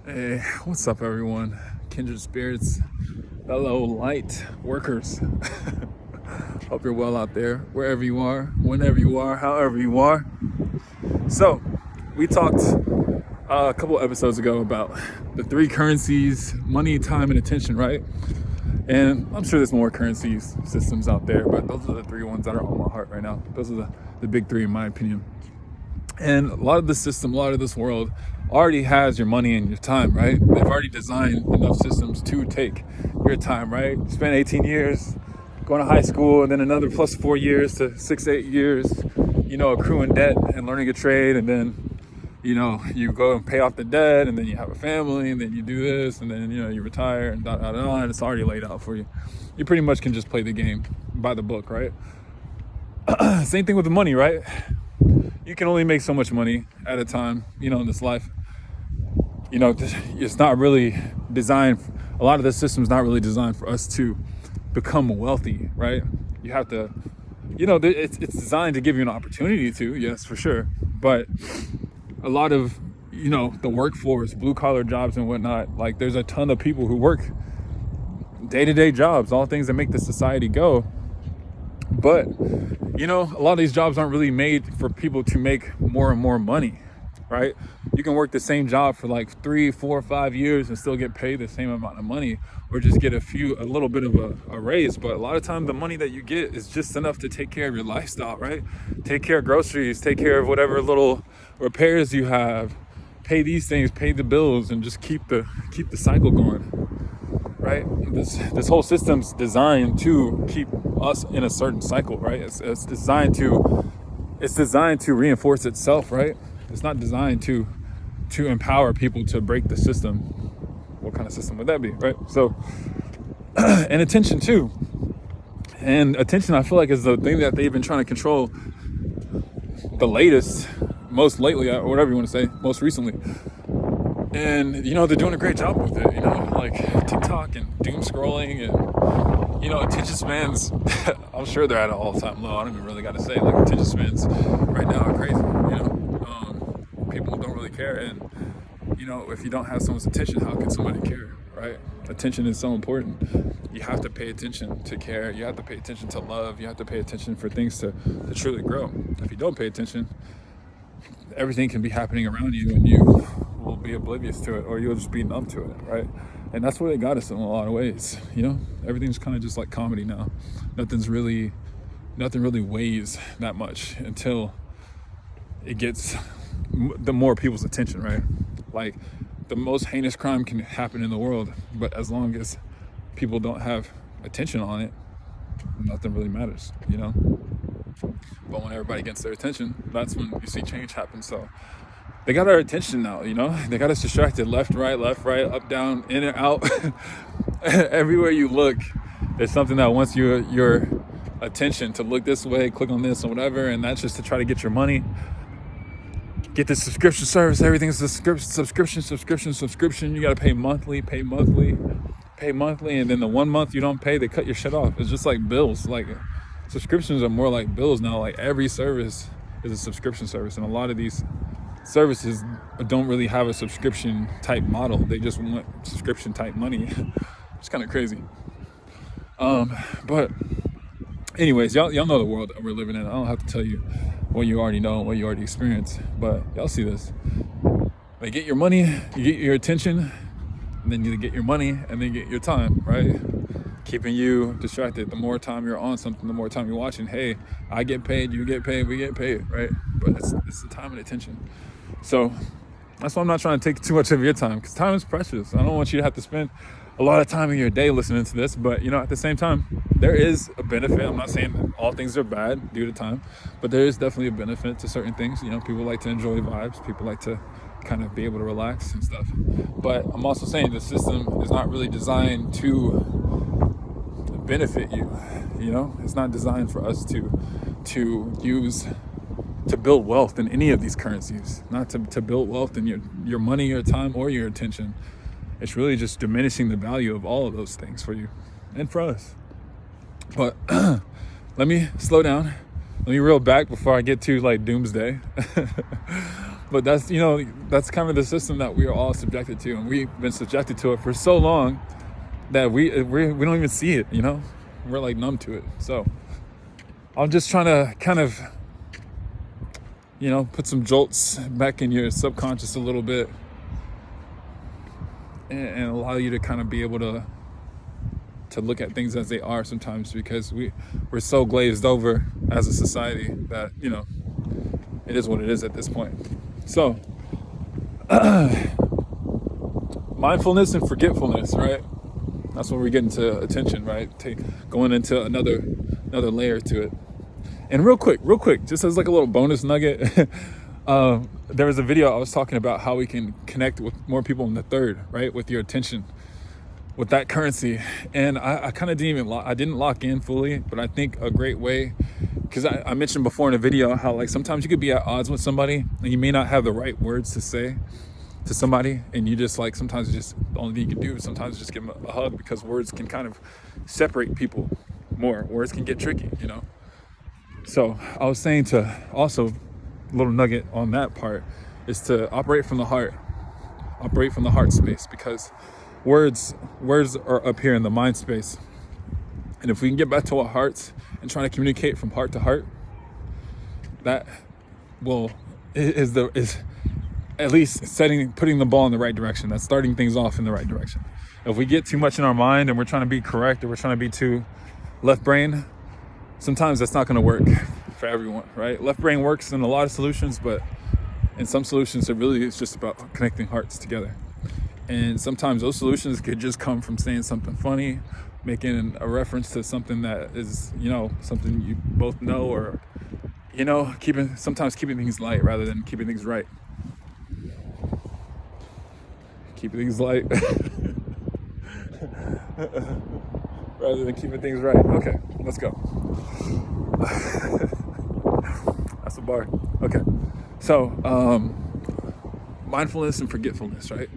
Hey, what's up, everyone? Kindred spirits, fellow light workers. Hope you're well out there, wherever you are, whenever you are, however you are. So, we talked a couple episodes ago about the three currencies: money, time, and attention, right? And I'm sure there's more currencies systems out there, but those are the three ones that are on my heart right now. Those are the big three, in my opinion. And a lot of the system, a lot of this world already has your money and your time, right? They've already designed enough systems to take your time, right? Spend 18 years going to high school and then another plus 4 years to 8 years, accruing debt and learning a trade. And then, you go and pay off the debt, and then you have a family, and then you do this, and then, you retire, and and it's already laid out for you. You pretty much can just play the game by the book, right? Same thing with the money, right? You can only make so much money at a time, in this life. It's not really designed, a lot of the system's not really designed for us to become wealthy, right? You have to, it's designed to give you an opportunity to, yes, for sure. But a lot of, the workforce, blue collar jobs and whatnot, like there's a ton of people who work day-to-day jobs, all things that make the society go. But, a lot of these jobs aren't really made for people to make more and more money, right? You can work the same job for like 3, 4, 5 years and still get paid the same amount of money, or just get a little bit of a raise. But a lot of times the money that you get is just enough to take care of your lifestyle, right? Take care of groceries, take care of whatever little repairs you have, pay these things, pay the bills, and just keep the cycle going. Right? This whole system's designed to keep us in a certain cycle, right? It's designed to reinforce itself, right? It's not designed to empower people to break the system. What kind of system would that be, right? So, and attention too. And attention, I feel like, is the thing that they've been trying to control the latest, most lately, or whatever you want to say, most recently. And, they're doing a great job with it, like TikTok and doom scrolling and, attention spans, I'm sure they're at an all-time low. I don't even really got to say, like, attention spans right now are crazy, people don't really care. And, if you don't have someone's attention, how can somebody care, right? Attention is so important. You have to pay attention to care. You have to pay attention to love. You have to pay attention for things to truly grow. If you don't pay attention, everything can be happening around you and you will be oblivious to it, or you'll just be numb to it, right? And that's where they got us in a lot of ways. Everything's kind of just like comedy now. Nothing really weighs that much until it gets the more people's attention, right? Like the most heinous crime can happen in the world, but as long as people don't have attention on it, nothing really matters, But when everybody gets their attention, that's when you see change happen. So they got our attention now, they got us distracted left, right, up, down, in and out. Everywhere you look, there's something that wants your attention to look this way, click on this or whatever. And that's just to try to get your money, get the subscription service. Everything's a subscription. You got to pay monthly. And then the 1 month you don't pay, they cut your shit off. It's just like bills. Like subscriptions are more like bills now. Like every service is a subscription service. And a lot of these services don't really have a subscription type model. They just want subscription type money. It's kind of crazy. But anyways, y'all know the world that we're living in. I don't have to tell you what you already know, what you already experienced, but y'all see this. They get your money, you get your attention, and then you get your money, and then you get your time, right? Keeping you distracted. The more time you're on something, the more time you're watching. Hey, I get paid, you get paid, we get paid, right? But it's the time and attention. So that's why I'm not trying to take too much of your time, because time is precious. I don't want you to have to spend a lot of time in your day listening to this, but at the same time, there is a benefit. I'm not saying that all things are bad due to time, but there is definitely a benefit to certain things. People like to enjoy vibes. People like to kind of be able to relax and stuff. But I'm also saying the system is not really designed to benefit you. It's not designed for us to use to build wealth in any of these currencies, not to build wealth in your money, your time, or your attention. It's really just diminishing the value of all of those things for you and for us. But let me slow down. Let me reel back before I get to like doomsday. But that's, you know, that's kind of the system that we are all subjected to, and we've been subjected to it for so long that we don't even see it, you know? We're like numb to it. So I'm just trying to kind of, you know, put some jolts back in your subconscious a little bit, and allow you to kind of be able to look at things as they are sometimes, because we're so glazed over as a society that, you know, it is what it is at this point. So mindfulness and forgetfulness, right? That's when we're getting to attention, right? Going into another layer to it. And real quick, just as like a little bonus nugget, there was a video I was talking about how we can connect with more people in the third, right? With your attention, with that currency. And I kind of didn't lock in fully, but I think a great way, because I mentioned before in a video how like sometimes you could be at odds with somebody and you may not have the right words to say to somebody, and you just like, sometimes just the only thing you can do is sometimes just give them a hug, because words can kind of separate people more. Words can get tricky, you know? So I was saying to also, a little nugget on that part is to operate from the heart space, because words are up here in the mind space. And if we can get back to our hearts and try to communicate from heart to heart, that is at least putting the ball in the right direction. That's starting things off in the right direction. If we get too much in our mind and we're trying to be correct, or we're trying to be too left brain, sometimes that's not going to work for everyone, right? Left brain works in a lot of solutions, but in some solutions, it really is just about connecting hearts together. And sometimes those solutions could just come from saying something funny, making a reference to something that is, you know, something you both know, or, you know, sometimes keeping things light rather than keeping things right. Keeping things light rather than keeping things right. Okay, let's go. That's a bar. Okay, so mindfulness and forgetfulness, right?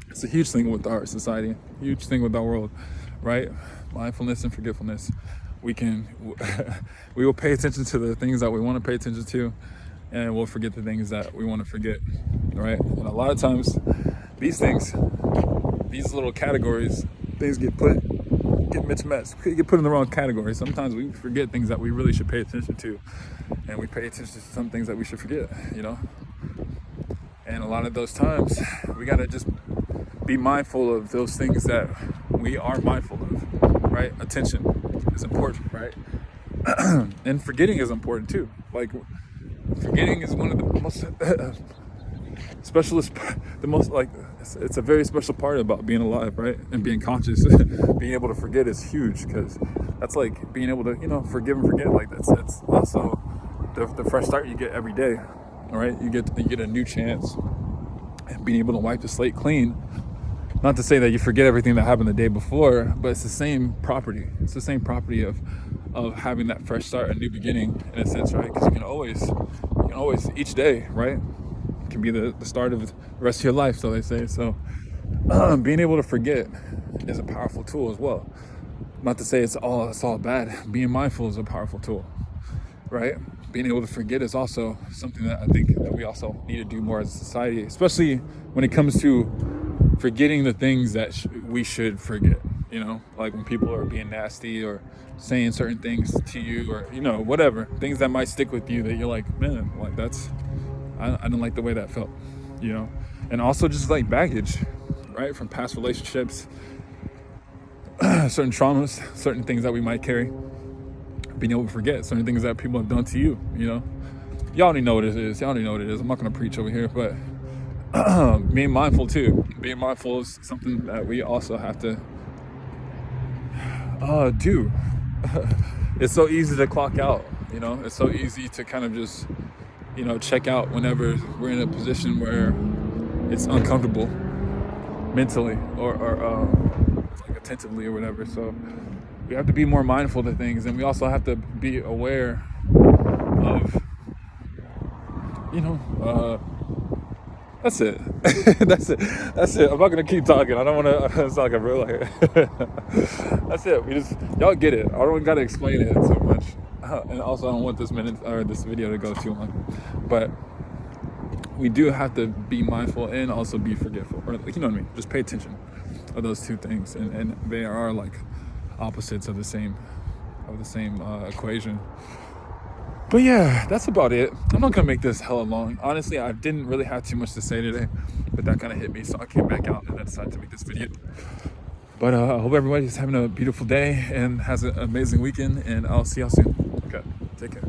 It's a huge thing with our society, huge thing with our world, right? Mindfulness and forgetfulness. We will pay attention to the things that we want to pay attention to, and we'll forget the things that we want to forget, right? And a lot of times, these little categories, things get mismatched, get put in the wrong category. Sometimes we forget things that we really should pay attention to, and we pay attention to some things that we should forget, you know? And a lot of those times, we gotta just be mindful of those things that we are mindful of, right? Attention is important, right? And forgetting is important too. Like, forgetting is one of the most it's a very special part about being alive, right? And being conscious. Being able to forget is huge, because that's like being able to, you know, forgive and forget. Like that's also the fresh start you get every day, all right? You get a new chance, and being able to wipe the slate clean. Not to say that you forget everything that happened the day before, but it's the same property. It's the same property of having that fresh start, a new beginning, in a sense, right? Because you can always each day, right, can be the start of the rest of your life, so they say. So being able to forget is a powerful tool as well. Not to say it's all bad. Being mindful is a powerful tool, right? Being able to forget is also something that I think that we also need to do more as a society, especially when it comes to forgetting the things that we should forget, you know, like when people are being nasty or saying certain things to you, or, you know, whatever, things that might stick with you that you're like, man, like I don't like the way that felt, you know. And also just like baggage, right, from past relationships, certain traumas, certain things that we might carry, being able to forget certain things that people have done to you, you know. Y'all already know what it is. I'm not going to preach over here, but being mindful too. Being mindful is something that we also have to do. It's so easy to clock out, you know. It's so easy to kind of just, you know, check out whenever we're in a position where it's uncomfortable mentally or like attentively or whatever. So we have to be more mindful of things, and we also have to be aware of, you know, that's it. That's it. I'm not gonna keep talking. I don't want to sound like a real here. That's it. Y'all get it. I don't gotta explain it so much. And also, I don't want this video to go too long. But we do have to be mindful and also be forgetful, or like, you know what I mean? Just pay attention of those two things, and they are like opposites of the same equation. But yeah, that's about it. I'm not gonna make this hella long. Honestly, I didn't really have too much to say today, but that kind of hit me, so I came back out and I decided to make this video. But I hope everybody's having a beautiful day and has an amazing weekend, and I'll see y'all soon. Okay, take care.